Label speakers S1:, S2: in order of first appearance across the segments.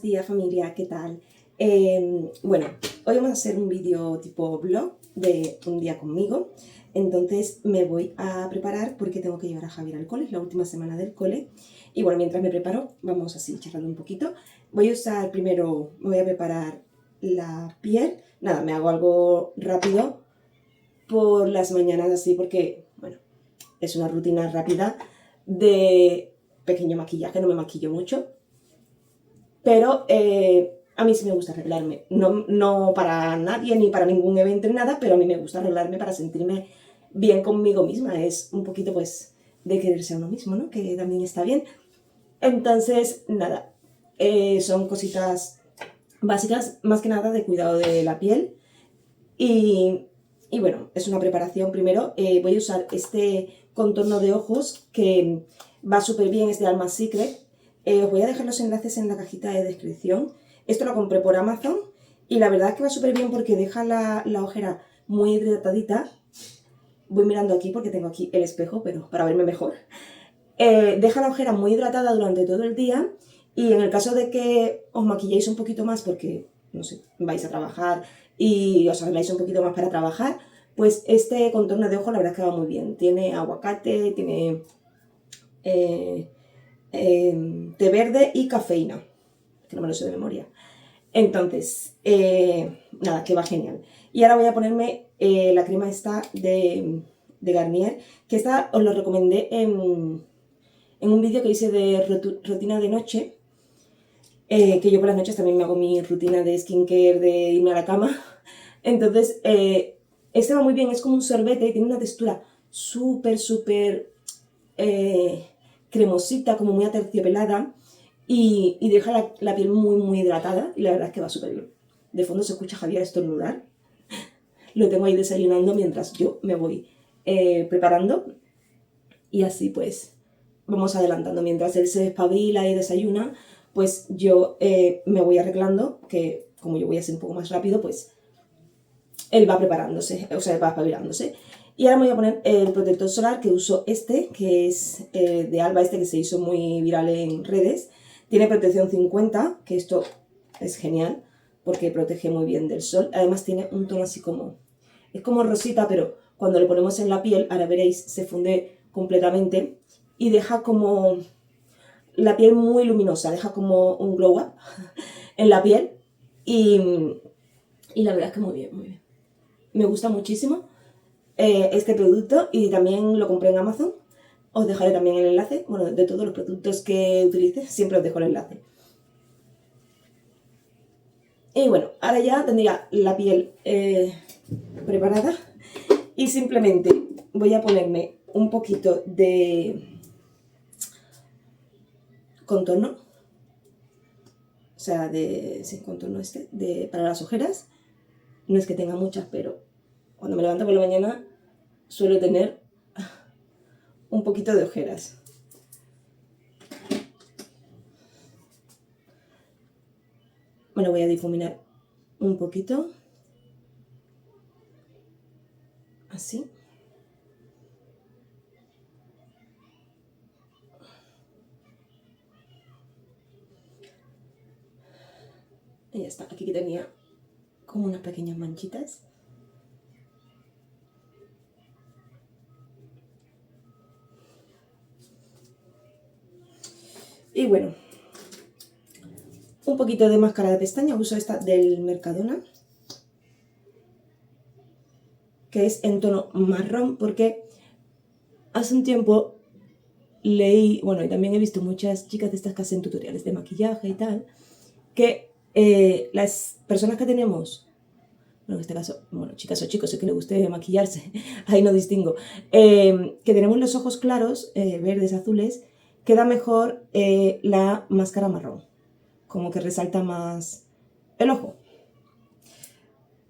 S1: días familia, ¿qué tal? Bueno, hoy vamos a hacer un vídeo tipo vlog de un día conmigo. Entonces me voy a preparar porque tengo que llevar a Javier al cole, es la última semana del cole. Y bueno, mientras me preparo, vamos así charlando un poquito. Voy a usar primero, me voy a preparar la piel. Nada, me hago algo rápido por las mañanas así porque, bueno, es una rutina rápida de pequeño maquillaje, no me maquillo mucho. Pero a mí sí me gusta arreglarme, no para nadie ni para ningún evento ni nada, pero a mí me gusta arreglarme para sentirme bien conmigo misma. Es un poquito pues de quererse a uno mismo, ¿no? Que también está bien. Entonces, nada, son cositas básicas, más que nada de cuidado de la piel. Y bueno, es una preparación. Primero voy a usar este contorno de ojos que va súper bien, es de Alma Secret. Os voy a dejar los enlaces en la cajita de descripción. Esto lo compré por Amazon y la verdad es que va súper bien porque deja la ojera muy hidratadita. Voy mirando aquí porque tengo aquí el espejo, pero para verme mejor. Deja la ojera muy hidratada durante todo el día y en el caso de que os maquilléis un poquito más porque, no sé, vais a trabajar y os arregláis un poquito más para trabajar, pues este contorno de ojo la verdad es que va muy bien. Tiene aguacate, tiene té verde y cafeína, que no me lo sé de memoria. Entonces, nada, que va genial. Y ahora voy a ponerme la crema esta de Garnier, que esta os lo recomendé en un vídeo que hice de rutina de noche, que yo por las noches también me hago mi rutina de skincare, de irme a la cama. Entonces, este va muy bien, es como un sorbete y tiene una textura súper cremosita, como muy aterciopelada y deja la piel muy hidratada y la verdad es que va súper bien. De fondo se escucha a Javier estornudar. Lo tengo ahí desayunando mientras yo me voy preparando y así pues vamos adelantando. Mientras él se despabila y desayuna, pues yo me voy arreglando, que como yo voy a ser un poco más rápido, pues él va preparándose, o sea, va espabilándose. Y ahora me voy a poner el protector solar que uso este, que es de Alba, este que se hizo muy viral en redes. Tiene protección 50, que esto es genial, porque protege muy bien del sol. Además tiene un tono así como, es como rosita, pero cuando lo ponemos en la piel, ahora veréis, se funde completamente y deja como la piel muy luminosa, deja como un glow up en la piel. Y la verdad es que muy bien. Me gusta muchísimo este producto y también lo compré en Amazon. Os dejaré también el enlace. Bueno, de todos los productos que utilice, siempre os dejo el enlace. Y bueno, ahora ya tendría la piel preparada y simplemente voy a ponerme un poquito de contorno. O sea, sí, contorno para las ojeras. No es que tenga muchas, pero cuando me levanto por la mañana suelo tener un poquito de ojeras. Me lo voy a difuminar un poquito. Así. Y ya está. Aquí tenía como unas pequeñas manchitas. Y bueno, un poquito de máscara de pestaña, uso esta del Mercadona, que es en tono marrón, porque hace un tiempo leí, bueno, y también he visto muchas chicas de estas que hacen tutoriales de maquillaje y tal, que las personas que tenemos, bueno, en este caso, bueno, chicas o chicos, es que les guste maquillarse, ahí no distingo, que tenemos los ojos claros, verdes, azules, queda mejor la máscara marrón. Como que resalta más el ojo.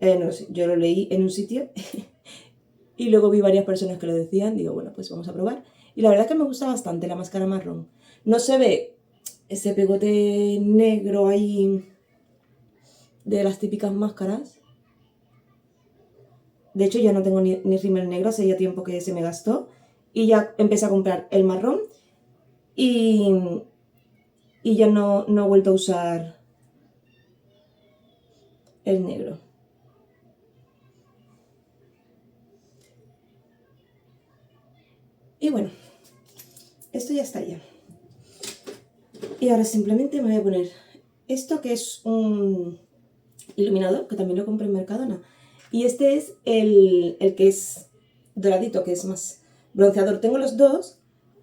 S1: No sé, yo lo leí en un sitio y luego vi varias personas que lo decían. Digo, bueno, pues vamos a probar. Y la verdad es que me gusta bastante la máscara marrón. No se ve ese pegote negro ahí de las típicas máscaras. De hecho, ya no tengo ni rímel negro, hace ya tiempo que se me gastó. Y ya empecé a comprar el marrón y ya no he vuelto a usar el negro. Y bueno, esto ya estaría. Y ahora simplemente me voy a poner esto, que es un iluminador, que también lo compré en Mercadona. Y este es el que es doradito, que es más bronceador. Tengo los dos,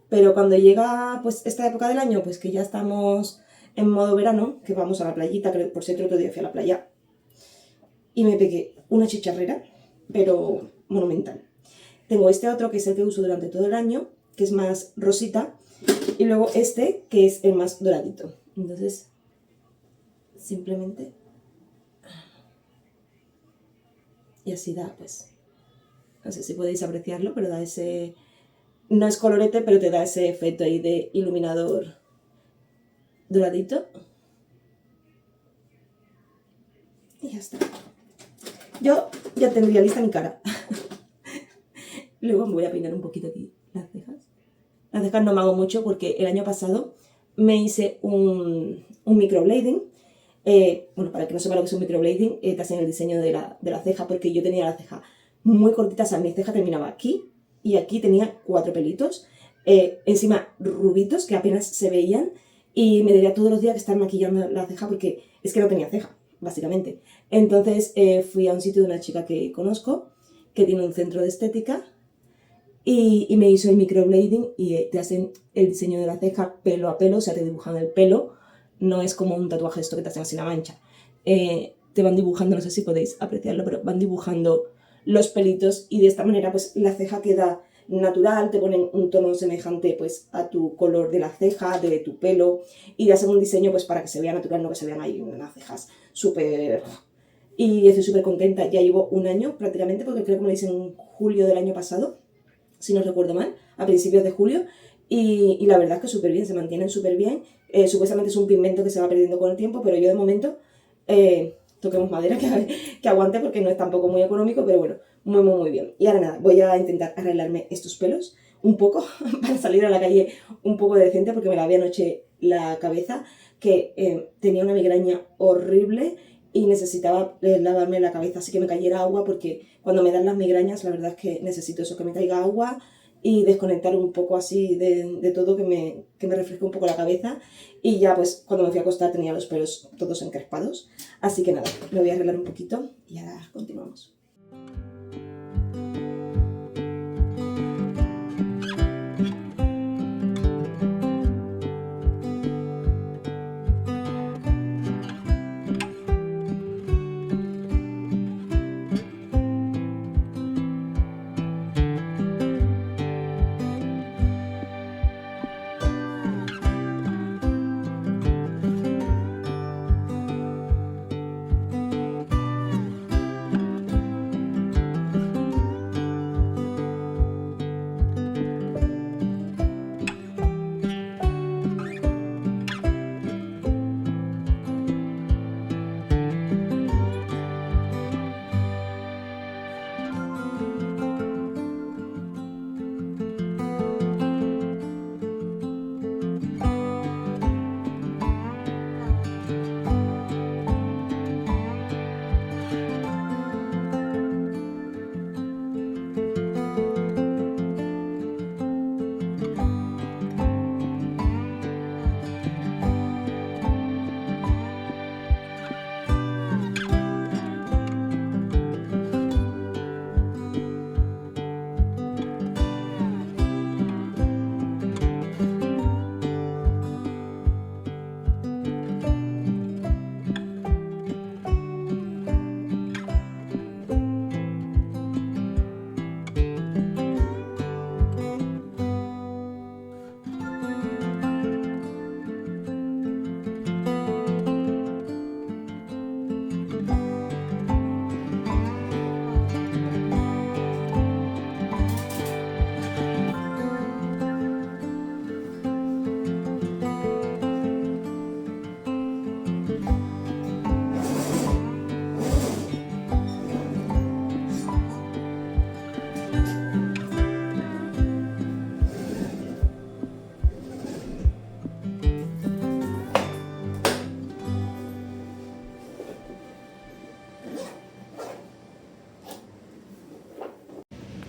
S1: pero cuando llega pues esta época del año, pues que ya estamos en modo verano, que vamos a la playita, que por cierto el otro día fui a la playa, y me pegué una chicharrera, pero monumental. Tengo este otro, que es el que uso durante todo el año, que es más rosita, y luego este, que es el más doradito. Entonces, simplemente... Y así da, pues... No sé si podéis apreciarlo, pero da ese... No es colorete, pero te da ese efecto ahí de iluminador doradito. Y ya está. Yo ya tendría lista mi cara. Luego me voy a peinar un poquito aquí las cejas. Las cejas no me hago mucho porque el año pasado me hice un microblading. Bueno, para que no sepa lo que es un microblading, te hacen el diseño de la ceja, porque yo tenía la ceja muy cortita, o sea, mi ceja terminaba aquí y aquí tenía 4 pelitos, encima rubitos que apenas se veían, y me debía todos los días que estar maquillando la ceja porque es que no tenía ceja, básicamente. Entonces fui a un sitio de una chica que conozco, que tiene un centro de estética, y me hizo el microblading y te hacen el diseño de la ceja pelo a pelo, o sea, te dibujan el pelo. No es como un tatuaje esto que te hacen así la mancha. Te van dibujando, no sé si podéis apreciarlo, pero van dibujando los pelitos y de esta manera pues la ceja queda natural, te ponen un tono semejante pues a tu color de la ceja, de tu pelo, y te hacen un diseño pues para que se vea natural, no que se vean ahí unas cejas súper... Y estoy súper contenta, ya llevo un año prácticamente, porque creo que me lo hice en julio del año pasado, si no recuerdo mal, a principios de julio, y la verdad es que súper bien, se mantienen súper bien. Supuestamente es un pigmento que se va perdiendo con el tiempo, pero yo de momento, toquemos madera que aguante, porque no es tampoco muy económico, pero bueno, muy, muy, muy bien. Y ahora nada, voy a intentar arreglarme estos pelos un poco, para salir a la calle un poco decente, porque me lavé anoche la cabeza, que tenía una migraña horrible y necesitaba lavarme la cabeza, así que me cayera agua, porque cuando me dan las migrañas la verdad es que necesito eso, que me caiga agua y desconectar un poco así de todo, que me refresque un poco la cabeza. Y ya pues cuando me fui a acostar tenía los pelos todos encrespados, así que nada, me voy a arreglar un poquito y ahora continuamos.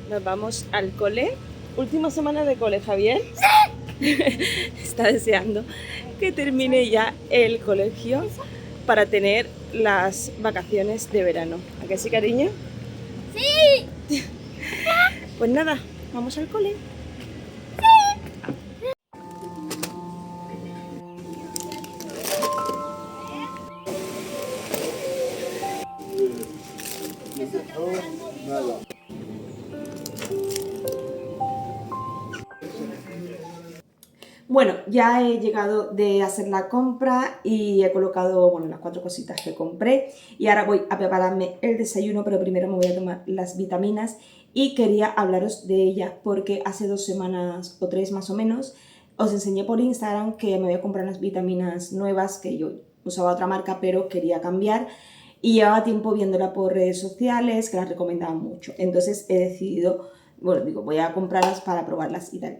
S1: Nos vamos al cole. Última semana de cole, Javier. Está deseando que termine ya el colegio para tener las vacaciones de verano. ¿A qué sí, cariño?
S2: ¡Sí!
S1: Pues nada, vamos al cole. Bueno, ya he llegado de hacer la compra y he colocado, bueno, las 4 cositas que compré y ahora voy a prepararme el desayuno, pero primero me voy a tomar las vitaminas y quería hablaros de ellas porque hace 2 semanas o 3 más o menos os enseñé por Instagram que me voy a comprar unas vitaminas nuevas, que yo usaba otra marca pero quería cambiar y llevaba tiempo viéndola por redes sociales que las recomendaban mucho. Entonces he decidido, bueno, digo, voy a comprarlas para probarlas y tal.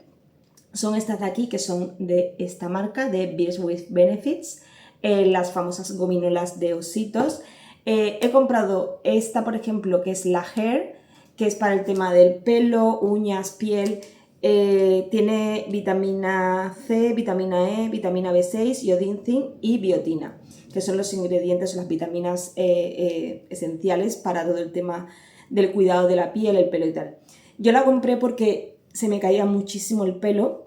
S1: Son estas de aquí, que son de esta marca, de Beers with Benefits, las famosas gominolas de ositos. He comprado esta, por ejemplo, que es la Hair, que es para el tema del pelo, uñas, piel. Tiene vitamina C, vitamina E, vitamina B6, iodine, zinc y biotina, que son los ingredientes o las vitaminas esenciales para todo el tema del cuidado de la piel, el pelo y tal. Yo la compré porque se me caía muchísimo el pelo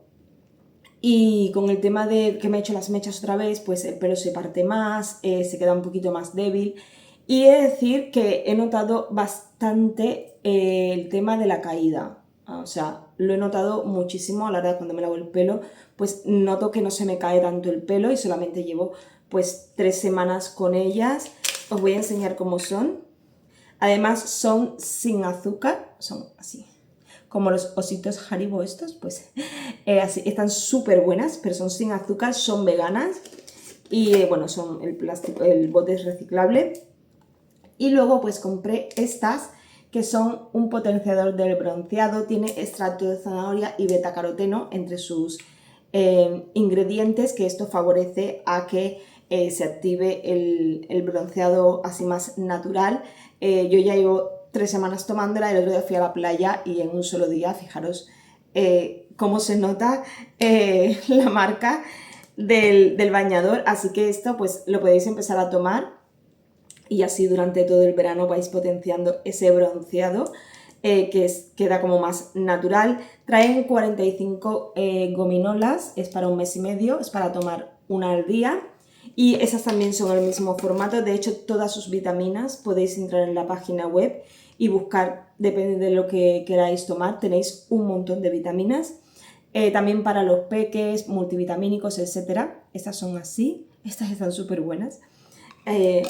S1: y con el tema de que me he hecho las mechas otra vez, pues el pelo se parte más, se queda un poquito más débil. Y he de decir que he notado bastante el tema de la caída. O sea, lo he notado muchísimo a la hora de cuando me lavo el pelo, pues noto que no se me cae tanto el pelo y solamente llevo pues 3 semanas con ellas. Os voy a enseñar cómo son. Además son sin azúcar, son así, como los ositos Haribo estos, pues así, están súper buenas, pero son sin azúcar, son veganas y bueno, son el plástico, el bote es reciclable. Y luego pues compré estas que son un potenciador del bronceado, tiene extracto de zanahoria y betacaroteno entre sus ingredientes, que esto favorece a que se active el bronceado así más natural. Yo ya llevo 3 semanas tomándola, el otro día fui a la playa y en un solo día, fijaros cómo se nota la marca del bañador, así que esto pues lo podéis empezar a tomar y así durante todo el verano vais potenciando ese bronceado queda como más natural. Traen 45 gominolas, es para 1 mes y medio, es para tomar una al día. Y esas también son el mismo formato, de hecho todas sus vitaminas podéis entrar en la página web y buscar, depende de lo que queráis tomar, tenéis un montón de vitaminas. También para los peques, multivitamínicos, etc. Estas son así, estas están súper buenas.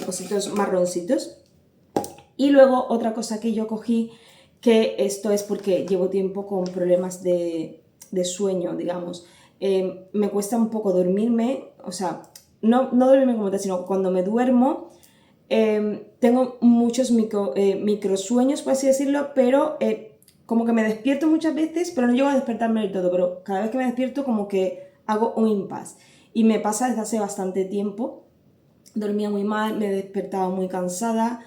S1: Ositos marroncitos. Y luego otra cosa que yo cogí, que esto es porque llevo tiempo con problemas de sueño, digamos. Me cuesta un poco dormirme, o sea, no dormirme como tal, sino cuando me duermo tengo muchos microsueños, por así decirlo, pero como que me despierto muchas veces, pero no llego a despertarme del todo, pero cada vez que me despierto como que hago un impasse. Y me pasa desde hace bastante tiempo. Dormía muy mal, me despertaba muy cansada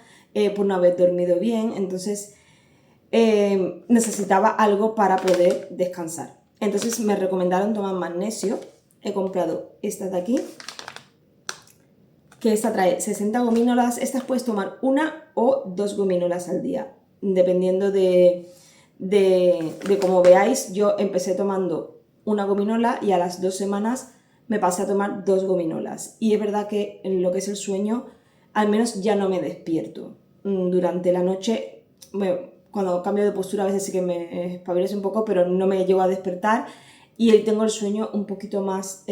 S1: por no haber dormido bien, entonces necesitaba algo para poder descansar. Entonces me recomendaron tomar magnesio. He comprado esta de aquí, que esta trae 60 gomínolas. Estas puedes tomar 1 o 2 gomínolas al día, dependiendo de cómo veáis. Yo empecé tomando 1 gominola y a las 2 semanas me pasé a tomar 2 gominolas. Y es verdad que en lo que es el sueño, al menos ya no me despierto. Durante la noche, bueno, cuando cambio de postura a veces sí que me espabilo un poco, pero no me llego a despertar y tengo el sueño un poquito más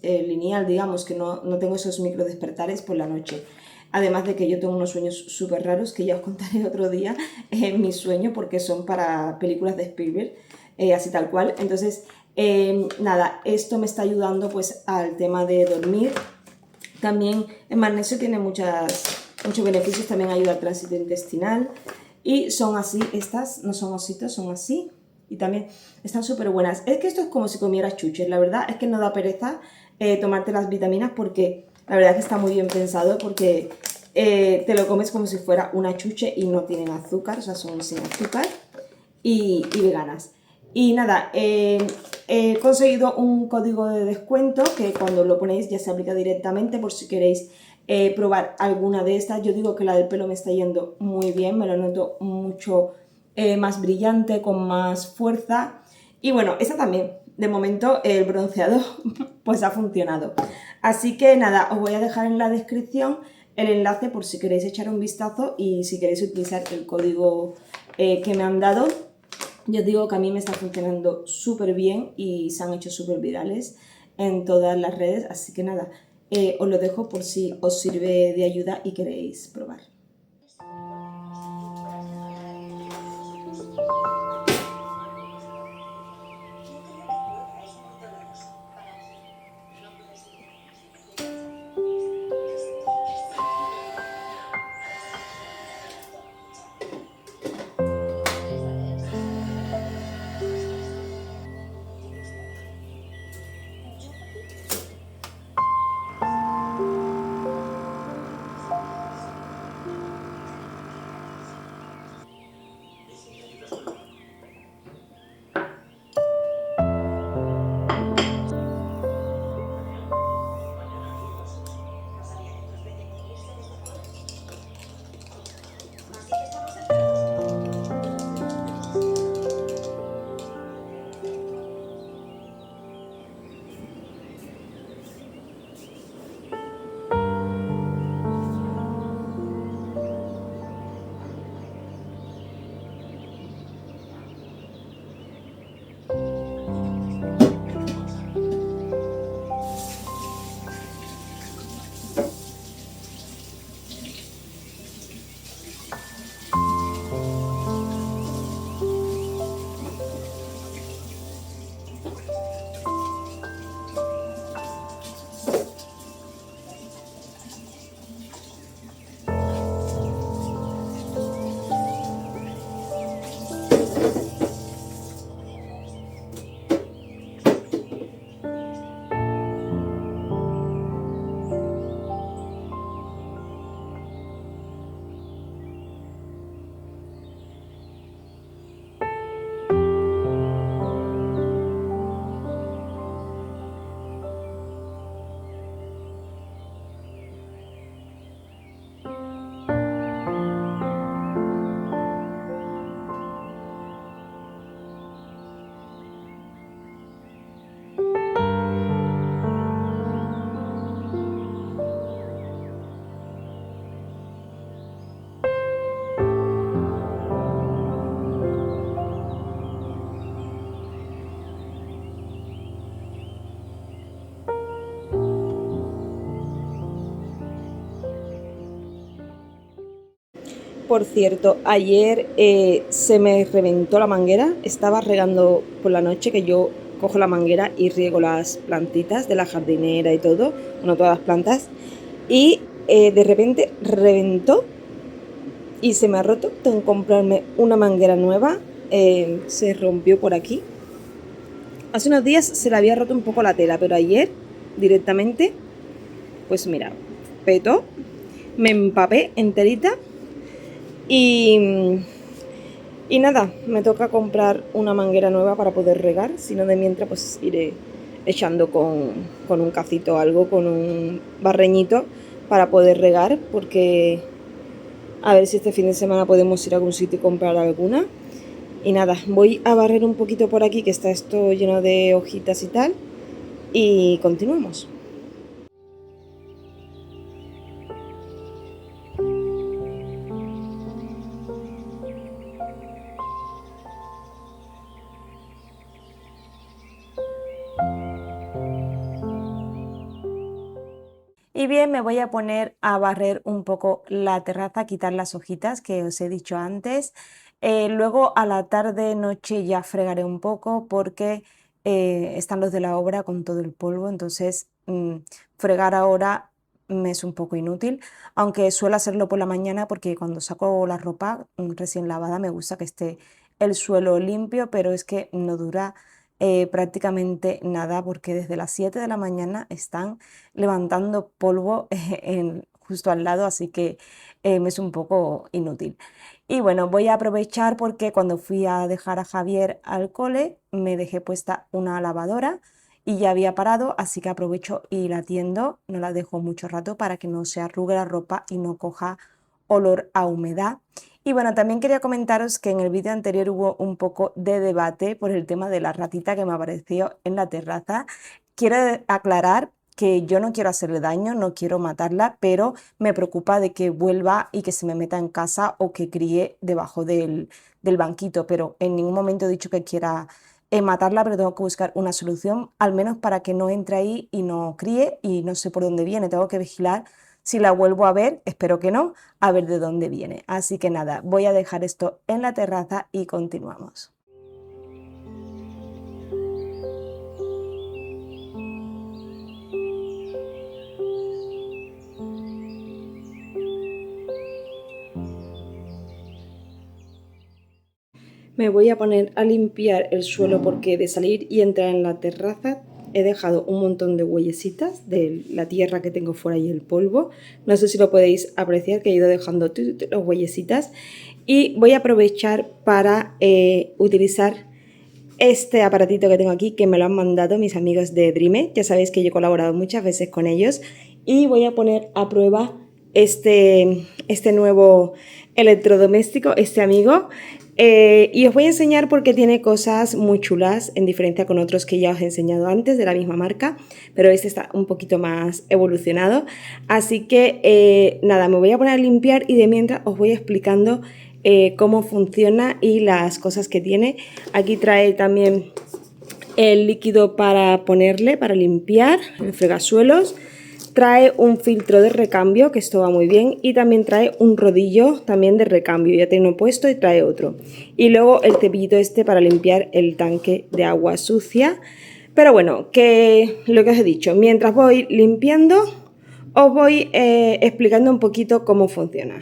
S1: lineal, digamos, que no tengo esos micro despertares por la noche. Además de que yo tengo unos sueños súper raros, que ya os contaré otro día en mi sueño, porque son para películas de Spielberg, así tal cual. Entonces, nada, esto me está ayudando pues al tema de dormir. También el magnesio tiene muchos beneficios, también ayuda al tránsito intestinal. Y son así, estas no son ositos, son así. Y también están súper buenas. Es que esto es como si comieras chuches, la verdad es que no da pereza tomarte las vitaminas, porque la verdad es que está muy bien pensado, porque te lo comes como si fuera una chuche y no tienen azúcar, o sea, son sin azúcar. y veganas. Y nada, he conseguido un código de descuento que cuando lo ponéis ya se aplica directamente por si queréis probar alguna de estas. Yo digo que la del pelo me está yendo muy bien, me lo noto mucho más brillante, con más fuerza. Y bueno, esta también, de momento el bronceado pues ha funcionado. Así que nada, os voy a dejar en la descripción el enlace por si queréis echar un vistazo y si queréis utilizar el código que me han dado. Yo os digo que a mí me está funcionando súper bien y se han hecho súper virales en todas las redes, así que nada, os lo dejo por si os sirve de ayuda y queréis probar. Por cierto, ayer se me reventó la manguera, estaba regando por la noche, que yo cojo la manguera y riego las plantitas de la jardinera y todo, bueno, todas las plantas, y de repente reventó y se me ha roto. Tengo que comprarme una manguera nueva, se rompió por aquí. Hace unos días se le había roto un poco la tela, pero ayer directamente, pues mira, petó, me empapé enterita. Y nada, me toca comprar una manguera nueva para poder regar, si no de mientras pues iré echando con un cacito o algo, con un barreñito para poder regar, porque a ver si este fin de semana podemos ir a algún sitio y comprar alguna. Y nada, voy a barrer un poquito por aquí, que está esto lleno de hojitas y tal, y continuamos. Y bien, me voy a poner a barrer un poco la terraza, quitar las hojitas que os he dicho antes. Luego a la tarde, noche ya fregaré un poco porque están los de la obra con todo el polvo, entonces fregar ahora me es un poco inútil, aunque suelo hacerlo por la mañana porque cuando saco la ropa recién lavada me gusta que esté el suelo limpio, pero es que no dura prácticamente nada porque desde las 7 de la mañana están levantando polvo
S3: justo al lado, así que me es un poco inútil. Y bueno, voy a aprovechar porque cuando fui a dejar a Javier al cole me dejé puesta una lavadora y ya había parado, así que aprovecho y la tiendo, no la dejo mucho rato para que no se arrugue la ropa y no coja olor a humedad. Y bueno, también quería comentaros que en el vídeo anterior hubo un poco de debate por el tema de la ratita que me apareció en la terraza. Quiero aclarar que yo no quiero hacerle daño, no quiero matarla, pero me preocupa de que vuelva y que se me meta en casa o que críe debajo del banquito, pero en ningún momento he dicho que quiera matarla, pero tengo que buscar una solución, al menos para que no entre ahí y no críe y no sé por dónde viene, tengo que vigilar. Si la vuelvo a ver, espero que no, a ver de dónde viene. Así que nada, voy a dejar esto en la terraza y continuamos.
S1: Me voy a poner a limpiar el suelo porque de salir y entrar en la terraza he dejado un montón de huellecitas de la tierra que tengo fuera y el polvo. No sé si lo podéis apreciar, que he ido dejando las huellecitas. Y voy a aprovechar para utilizar este aparatito que tengo aquí, que me lo han mandado mis amigos de Dreame. Ya sabéis que yo he colaborado muchas veces con ellos. Y voy a poner a prueba este nuevo electrodoméstico, este amigo. Y os voy a enseñar porque tiene cosas muy chulas en diferencia con otros que ya os he enseñado antes de la misma marca, pero este está un poquito más evolucionado. Así que nada, me voy a poner a limpiar y de mientras os voy explicando cómo funciona y las cosas que tiene. Aquí trae también el líquido para ponerle, para limpiar el fregasuelos. Trae un filtro de recambio, que esto va muy bien, y también trae un rodillo también de recambio, ya tiene uno puesto y trae otro. Y luego el cepillito este para limpiar el tanque de agua sucia. Pero bueno, que lo que os he dicho, mientras voy limpiando, os voy explicando un poquito cómo funciona.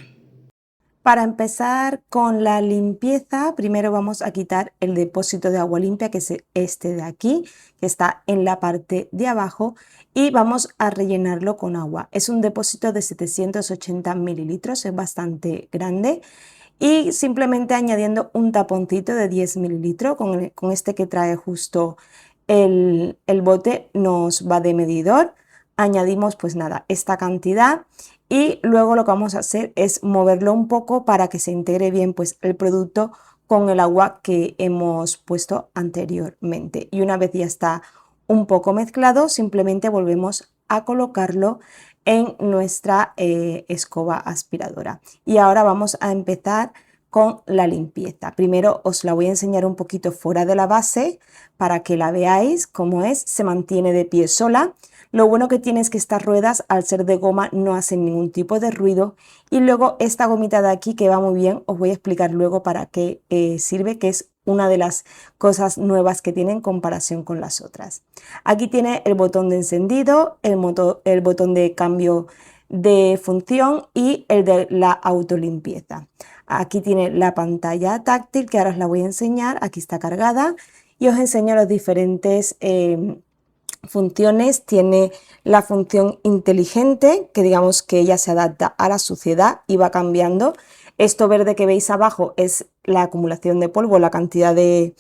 S3: Para empezar con la limpieza, primero vamos a quitar el depósito de agua limpia, que es este de aquí, que está en la parte de abajo, y vamos a rellenarlo con agua. Es un depósito de 780 mililitros, es bastante grande, y simplemente añadiendo un taponcito de 10 mililitros, con este que trae justo el bote, nos va de medidor. Añadimos pues nada, esta cantidad. Y luego lo que vamos a hacer es moverlo un poco para que se integre bien pues el producto con el agua que hemos puesto anteriormente. Y una vez ya está un poco mezclado, simplemente volvemos a colocarlo en nuestra escoba aspiradora. Y ahora vamos a empezar con la limpieza. Primero os la voy a enseñar un poquito fuera de la base para que la veáis cómo es. Se mantiene de pie sola. Lo bueno que tiene es que estas ruedas, al ser de goma, no hacen ningún tipo de ruido. Y luego esta gomita de aquí, que va muy bien, os voy a explicar luego para qué sirve, que es una de las cosas nuevas que tiene en comparación con las otras. Aquí tiene el botón de encendido, el botón de cambio de función y el de la autolimpieza. Aquí tiene la pantalla táctil, que ahora os la voy a enseñar. Aquí está cargada y os enseño los diferentes funciones. Tiene la función inteligente, que digamos que ella se adapta a la suciedad y va cambiando. Esto verde que veis abajo es la acumulación de polvo, la cantidad de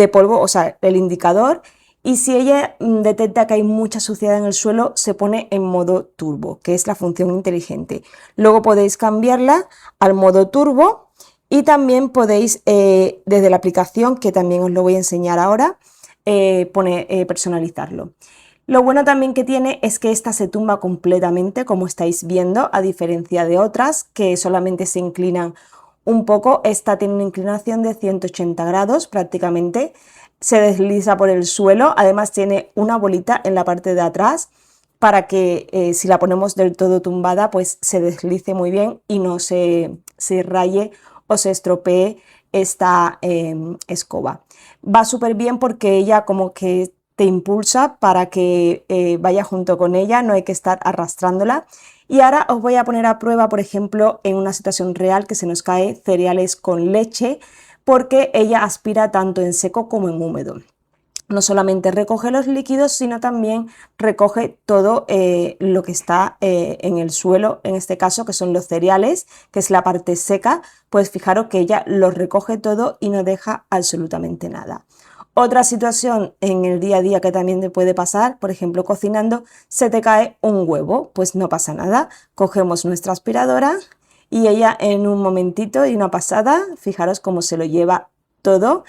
S3: polvo, o sea, el indicador. Y si ella detecta que hay mucha suciedad en el suelo, se pone en modo turbo, que es la función inteligente. Luego podéis cambiarla al modo turbo y también podéis, desde la aplicación, que también os lo voy a enseñar ahora, personalizarlo. Lo bueno también que tiene es que esta se tumba completamente, como estáis viendo, a diferencia de otras que solamente se inclinan un poco. Esta tiene una inclinación de 180 grados prácticamente, se desliza por el suelo. Además tiene una bolita en la parte de atrás para que si la ponemos del todo tumbada pues se deslice muy bien y no se raye o se estropee esta escoba. Va súper bien porque ella como que te impulsa para que vaya junto con ella, no hay que estar arrastrándola. Y ahora os voy a poner a prueba, por ejemplo, en una situación real que se nos cae cereales con leche, porque ella aspira tanto en seco como en húmedo. no solamente recoge los líquidos, sino también recoge todo lo que está en el suelo, en este caso, que son los cereales, que es la parte seca. Pues fijaros que ella lo recoge todo y no deja absolutamente nada. Otra situación en el día a día que también te puede pasar, por ejemplo, cocinando, se te cae un huevo, pues no pasa nada. Cogemos nuestra aspiradora y ella en un momentito y una pasada, fijaros cómo se lo lleva todo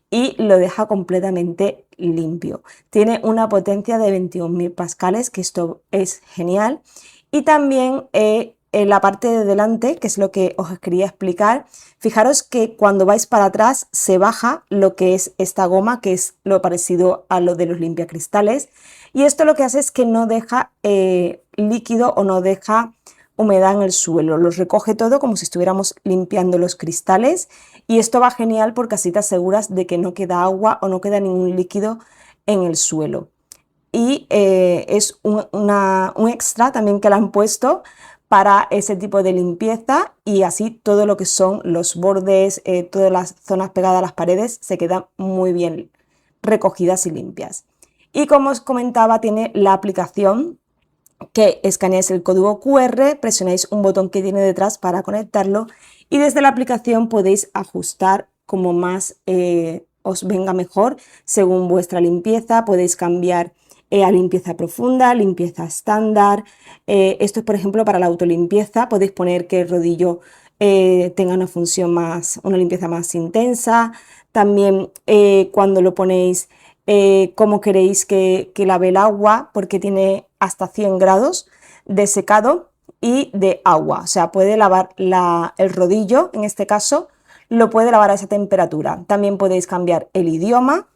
S3: y lo deja completamente limpio. Tiene una potencia de 21.000 pascales, que esto es genial. Y también en la parte de delante, que es lo que os quería explicar, fijaros que cuando vais para atrás se baja lo que es esta goma, que es lo parecido a lo de los limpiacristales, y esto lo que hace es que no deja líquido o no deja humedad en el suelo, los recoge todo como si estuviéramos limpiando los cristales, y esto va genial porque así te aseguras de que no queda agua o no queda ningún líquido en el suelo. Y es un extra también que le han puesto para ese tipo de limpieza, y así todo lo que son los bordes, todas las zonas pegadas a las paredes se quedan muy bien recogidas y limpias. Y como os comentaba, tiene la aplicación que escaneáis el código QR, presionáis un botón que tiene detrás para conectarlo y desde la aplicación podéis ajustar como más os venga mejor según vuestra limpieza. Podéis cambiar a limpieza profunda, limpieza estándar. Esto es, por ejemplo, para la autolimpieza. Podéis poner que el rodillo tenga una función más, una limpieza más intensa. También cuando lo ponéis, cómo queréis que lave el agua, porque tiene hasta 100 grados de secado y de agua. O sea, puede lavar el rodillo, en este caso, lo puede lavar a esa temperatura. También podéis cambiar el idioma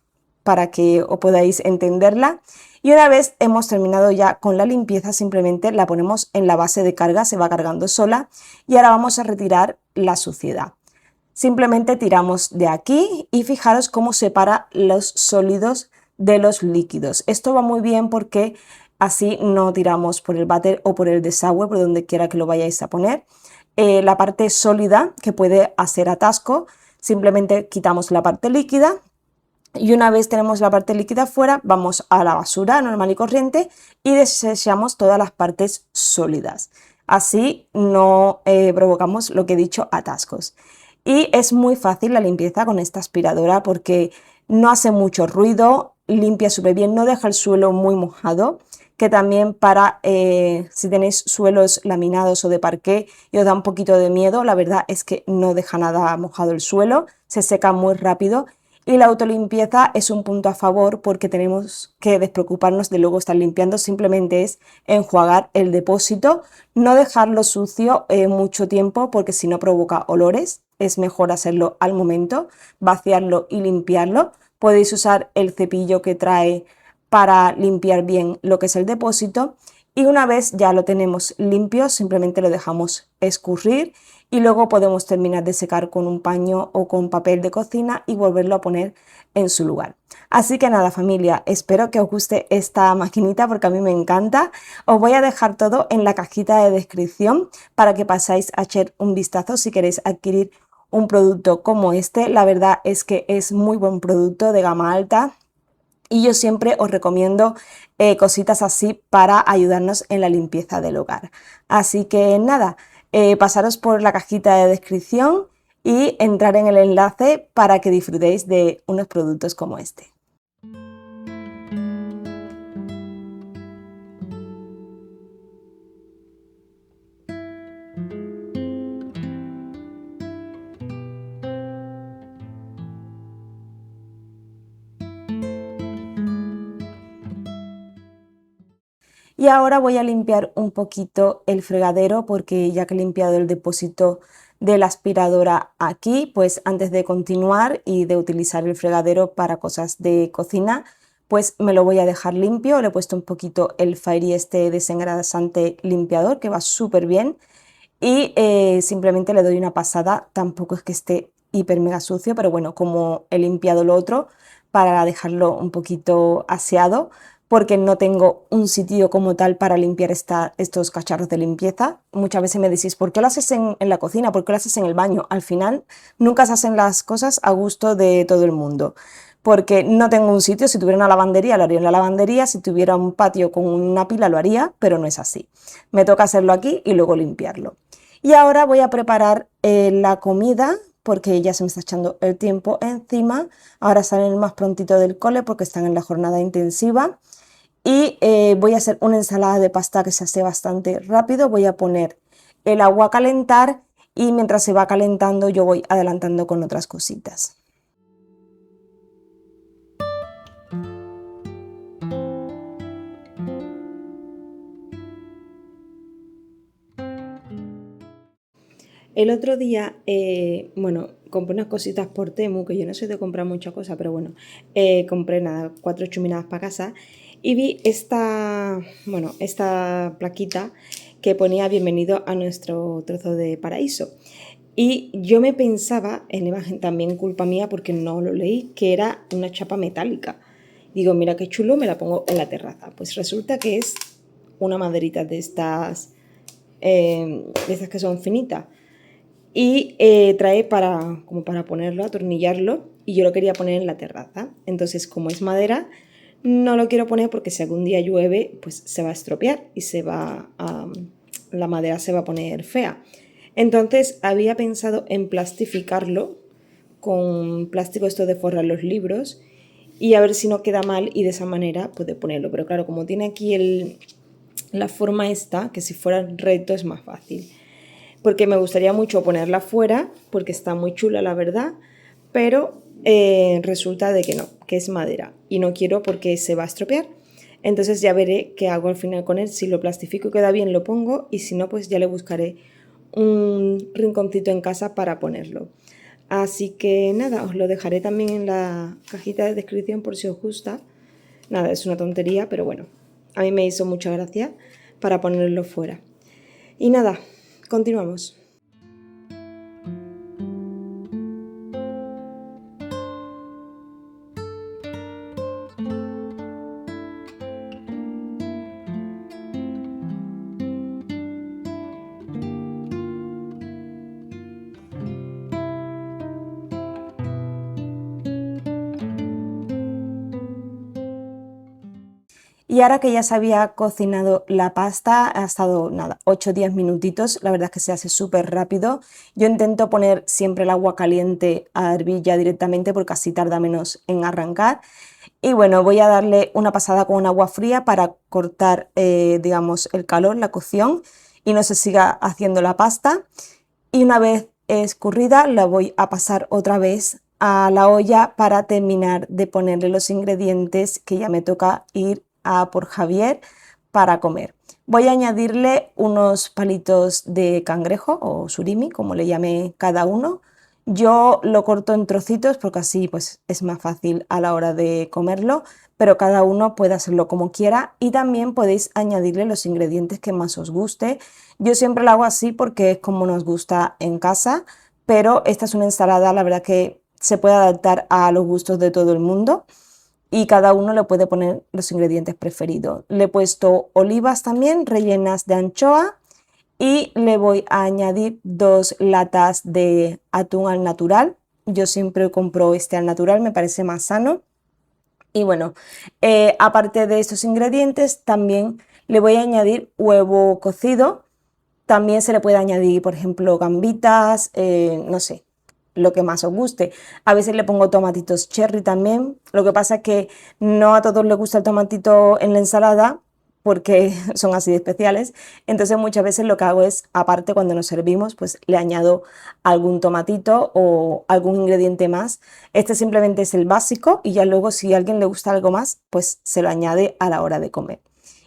S3: para que os podáis entenderla. Y una vez hemos terminado ya con la limpieza, simplemente la ponemos en la base de carga, se va cargando sola, y ahora vamos a retirar la suciedad. Simplemente tiramos de aquí y fijaros cómo separa los sólidos de los líquidos. Esto va muy bien porque así no tiramos por el váter o por el desagüe, por donde quiera que lo vayáis a poner. La parte sólida que puede hacer atasco, simplemente quitamos la parte líquida. Y una vez tenemos la parte líquida fuera, vamos a la basura normal y corriente y desechamos todas las partes sólidas. Así no provocamos, lo que he dicho, atascos. Y es muy fácil la limpieza con esta aspiradora porque no hace mucho ruido, limpia súper bien, no deja el suelo muy mojado, que también para si tenéis suelos laminados o de parqué y os da un poquito de miedo, la verdad es que no deja nada mojado el suelo, se seca muy rápido. Y la autolimpieza es un punto a favor porque tenemos que despreocuparnos de luego estar limpiando, simplemente es enjuagar el depósito, no dejarlo sucio mucho tiempo porque si no provoca olores, es mejor hacerlo al momento, vaciarlo y limpiarlo. Podéis usar el cepillo que trae para limpiar bien lo que es el depósito, y una vez ya lo tenemos limpio simplemente lo dejamos escurrir y luego podemos terminar de secar con un paño o con papel de cocina y volverlo a poner en su lugar. Así que nada, familia, espero que os guste esta maquinita porque a mí me encanta. Os voy a dejar todo en la cajita de descripción para que pasáis a echar un vistazo si queréis adquirir un producto como este. La verdad es que es muy buen producto de gama alta y yo siempre os recomiendo cositas así para ayudarnos en la limpieza del hogar. Así que nada, pasaros por la cajita de descripción y entrar en el enlace para que disfrutéis de unos productos como este. Y ahora voy a limpiar un poquito el fregadero porque ya que he limpiado el depósito de la aspiradora aquí, pues antes de continuar y de utilizar el fregadero para cosas de cocina, pues me lo voy a dejar limpio. Le he puesto un poquito el Fairy este desengrasante limpiador que va súper bien y simplemente le doy una pasada. Tampoco es que esté hiper mega sucio, pero bueno, como he limpiado lo otro para dejarlo un poquito aseado, porque no tengo un sitio como tal para limpiar estos cacharros de limpieza. Muchas veces me decís, ¿por qué lo haces en la cocina? ¿Por qué lo haces en el baño? Al final nunca se hacen las cosas a gusto de todo el mundo. porque no tengo un sitio. Si tuviera una lavandería, lo haría en la lavandería, si tuviera un patio con una pila, lo haría, pero no es así. Me toca hacerlo aquí y luego limpiarlo. Y ahora voy a preparar la comida, porque ya se me está echando el tiempo encima. Ahora salen más prontito del cole porque están en la jornada intensiva. Y voy a hacer una ensalada de pasta que se hace bastante rápido. Voy a poner el agua a calentar y mientras se va calentando yo voy adelantando con otras cositas. El otro día, bueno, compré unas cositas por Temu, que yo no soy de comprar muchas cosas, pero bueno, compré nada, 4 chuminadas para casa y vi bueno, esta plaquita que ponía bienvenido a nuestro trozo de paraíso. Y yo me pensaba, en la imagen también culpa mía porque no lo leí, que era una chapa metálica. Digo, mira qué chulo, me la pongo en la terraza. Pues resulta que es una maderita de estas que son finitas y trae como para ponerlo, atornillarlo, y yo lo quería poner en la terraza. Entonces, como es madera, no lo quiero poner porque si algún día llueve, pues se va a estropear y la madera se va a poner fea. Entonces, había pensado en plastificarlo con plástico esto de forrar los libros y a ver si no queda mal y de esa manera puede ponerlo. Pero claro, como tiene aquí la forma esta, que si fuera recto es más fácil. Porque me gustaría mucho ponerla fuera, porque está muy chula la verdad, pero resulta de que no, que es madera y no quiero porque se va a estropear. Entonces ya veré qué hago al final con él. Si lo plastifico y queda bien lo pongo y si no pues ya le buscaré un rinconcito en casa para ponerlo. Así que nada, os lo dejaré también en la cajita de descripción por si os gusta. Nada, es una tontería, pero bueno, a mí me hizo mucha gracia para ponerlo fuera. Y nada, continuamos. Y ahora que ya se había cocinado la pasta, ha estado nada, 8 o 10 minutitos, la verdad es que se hace súper rápido. Yo intento poner siempre el agua caliente a hervir ya directamente porque así tarda menos en arrancar. Y bueno, voy a darle una pasada con agua fría para cortar, digamos, el calor, la cocción y no se siga haciendo la pasta. Y una vez escurrida la voy a pasar otra vez a la olla para terminar de ponerle los ingredientes que ya me toca ir a por Javier para comer. Voy a añadirle unos palitos de cangrejo o surimi, como le llame cada uno. Yo lo corto en trocitos porque así pues es más fácil a la hora de comerlo, pero cada uno puede hacerlo como quiera y también podéis añadirle los ingredientes que más os guste. Yo siempre lo hago así porque es como nos gusta en casa, pero esta es una ensalada, la verdad que se puede adaptar a los gustos de todo el mundo y cada uno le puede poner los ingredientes preferidos. Le he puesto olivas también rellenas de anchoa y le voy a añadir 2 latas de atún al natural. Yo siempre compro este al natural, me parece más sano. Y bueno, aparte de estos ingredientes, también le voy a añadir huevo cocido. También se le puede añadir, por ejemplo, gambitas, no sé, lo que más os guste. A veces le pongo tomatitos cherry también. Lo que pasa es que no a todos les gusta el tomatito en la ensalada porque son así de especiales. Entonces muchas veces lo que hago es, aparte cuando nos servimos, pues le añado algún tomatito o algún ingrediente más. Este simplemente es el básico y ya luego si a alguien le gusta algo más, pues se lo añade a la hora de comer.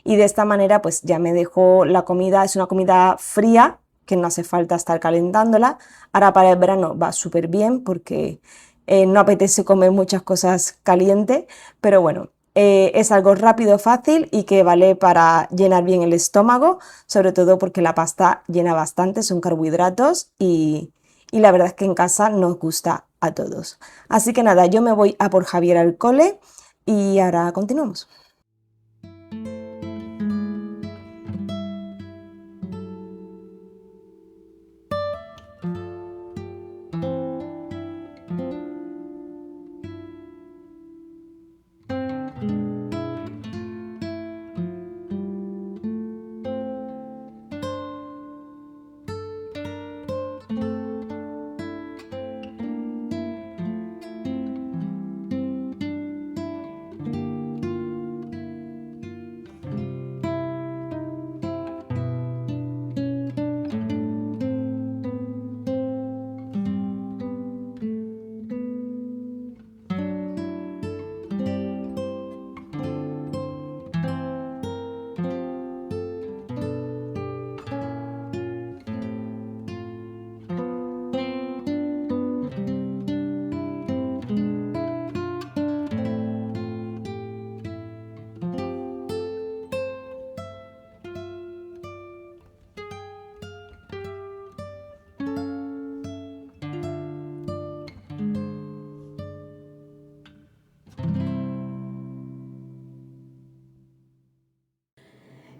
S3: Y de esta manera pues ya me dejo la comida, es una comida fría que no hace falta estar calentándola. Ahora para el verano va súper bien porque no apetece comer muchas cosas calientes, pero bueno, es algo rápido, fácil y que vale para llenar bien el estómago, sobre todo porque la pasta llena bastante, son carbohidratos y la verdad es que en casa nos gusta a todos. Así que nada, yo me voy a por Javier al cole y ahora continuamos.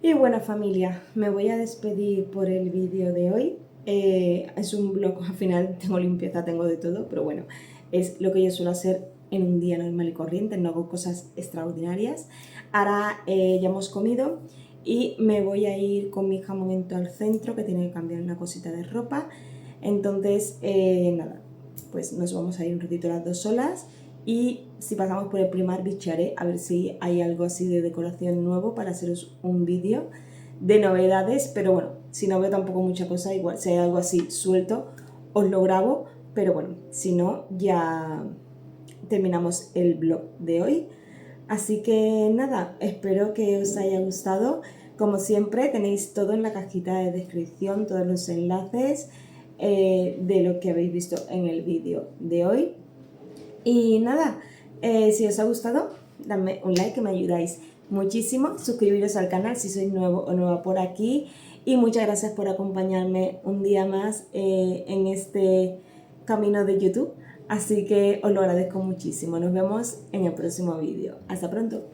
S3: Y bueno, familia, me voy a despedir por el vídeo de hoy. Es un vlog, al final tengo limpieza, tengo de todo, pero bueno, es lo que yo suelo hacer en un día normal y corriente, no hago cosas extraordinarias. Ahora ya hemos comido y me voy a ir con mi hija un momento al centro, que tiene que cambiar una cosita de ropa. Entonces, nada, pues nos vamos a ir un ratito las dos solas. Y si pasamos por el Primark bicharé a ver si hay algo así de decoración nuevo para haceros un vídeo de novedades, pero bueno, si no veo tampoco mucha cosa, igual si hay algo así suelto os lo grabo, pero bueno, si no ya terminamos el vlog de hoy. Así que nada, espero que os haya gustado. Como siempre tenéis todo en la cajita de descripción, todos los enlaces de lo que habéis visto en el vídeo de hoy. Y nada, si os ha gustado, dadme un like que me ayudáis muchísimo. Suscribiros al canal si sois nuevo o nueva por aquí. Y muchas gracias por acompañarme un día más en este camino de YouTube. Así que os lo agradezco muchísimo. Nos vemos en el próximo vídeo. Hasta pronto.